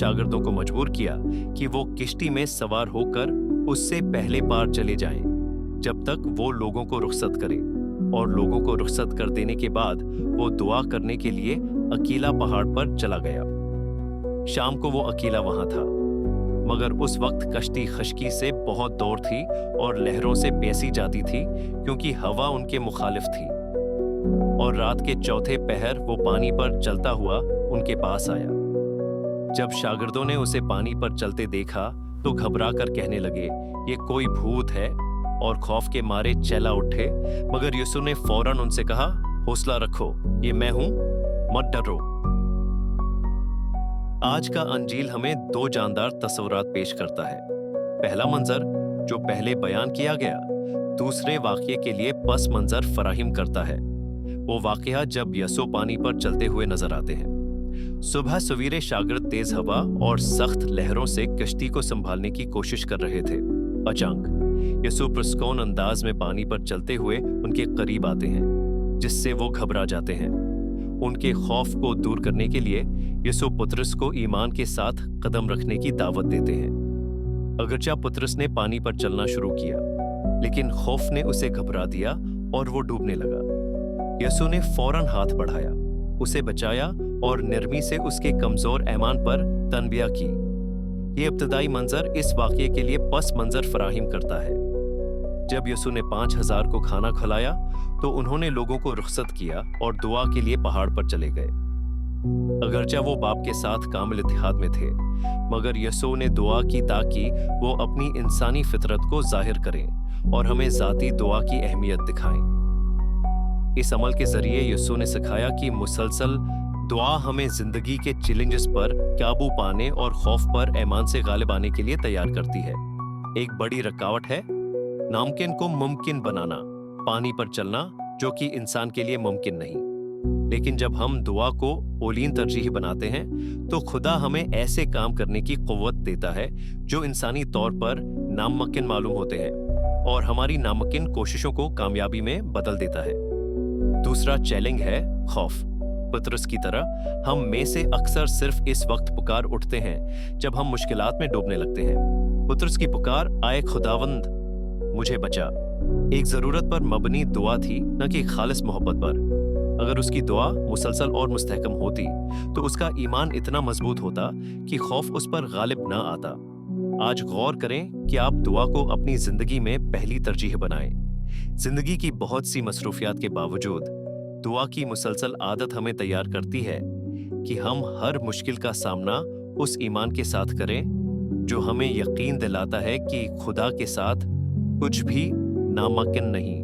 शागिर्दों को मजबूर किया कि वो किश्ती में सवार होकर उससे पहले पार चले जाएं, जब तक वो लोगों को रुखसत करे। और लोगों को रुखसत कर देने के बाद वो दुआ करने के लिए अकेला पहाड़ पर चला गया। शाम को वो अकेला वहां था, मगर उस वक्त कश्ती खश्की से बहुत दूर थी और लहरों से पैसी जाती थी, क्योंकि हवा उनके मुखालिफ थी। और रात के चौथे पहर वो पानी पर चलता हुआ उनके पास आया। जब शागिर्दों ने उसे पानी पर चलते देखा तो घबरा कर कहने लगे, ये कोई भूत है, और खौफ के मारे चला उठे। मगर यीशु ने फौरन उनसे कहा, हौसला रखो, ये मैं हूं, मत डरो। आज का अंजील हमें दो जानदार तस्वीरात पेश करता है। पहला मंजर जो पहले बयान किया गया, दूसरे वाक़ये के लिए पस मंजर फराहिम करता है। वो वाक़या जब यीशु पानी पर चलते हुए नजर आते हैं। सुबह सवेरे शागिर्द तेज हवा और सख्त लहरों से कश्ती को संभालने की कोशिश कर रहे थे। अचानक यीशु पुरस्कौन अंदाज में पानी पर चलते हुए उनके करीब आते हैं, जिससे वो घबरा जाते हैं। उनके खौफ को दूर करने के लिए यीशु पतरस को ईमान के साथ कदम रखने की दावत देते हैं। अगरचा पतरस ने पानी पर चलना शुरू किया, लेकिन खौफ ने उसे घबरा दिया और वो डूबने लगा। यीशु ने फौरन हाथ बढ़ाया, उसे बचाया और नरमी से उसके कमजोर ईमान पर तनबिया की। ये इब्तदाई मंजर इस वाक़ये के लिए पस मंजर फराहिम करता है। जब यीशु ने 5000 को खाना खिलाया तो उन्होंने लोगों को रुखसत किया और दुआ के लिए पहाड़ पर चले गए। अगरचा वो बाप के साथ कामिल इत्तेहाद में थे, मगर यीशु ने दुआ की ताकि वो अपनी इंसानी फितरत को जाहिर करें और हमें ज़ाती दुआ की अहमियत दिखाएं। इस अमल के जरिए यीशु ने सिखाया कि मुसलसल दुआ हमें जिंदगी के चैलेंजेस पर काबू पाने और खौफ पर ईमान से गालिब आने के लिए तैयार करती है। एक बड़ी रुकावट है नामुमकिन को मुमकिन बनाना, पानी पर चलना, जो कि इंसान के लिए मुमकिन नहीं। लेकिन जब हम दुआ को औलीन तरजीह बनाते हैं तो खुदा हमें ऐसे काम करने की क़ुव्वत देता है जो इंसानी तौर पर नामुमकिन मालूम होते हैं और हमारी नामुमकिन कोशिशों को कामयाबी में बदल देता है। दूसरा चैलेंज है खौफ। पतरस की तरह हम में से अक्सर सिर्फ इस वक्त पुकार उठते हैं जब हम मुश्किलात में डूबने लगते हैं। पतरस की पुकार, आए खुदावंद मुझे बचा, एक जरूरत पर मबनी दुआ थी, न कि खालिस मोहब्बत पर। अगर उसकी दुआ मुसलसल और मुस्तहकम होती तो उसका ईमान इतना मजबूत होता कि खौफ उस पर गालिब ना आता। आज गौर करें कि आप दुआ को अपनी जिंदगी में पहली तरजीह बनाएं। जिंदगी की बहुत सी मसरूफियात के बावजूद दुआ की मुसलसल आदत हमें तैयार करती है कि हम हर मुश्किल का सामना उस ईमान के साथ करें जो हमें यकीन दिलाता है कि खुदा के साथ कुछ भी नामुमकिन नहीं।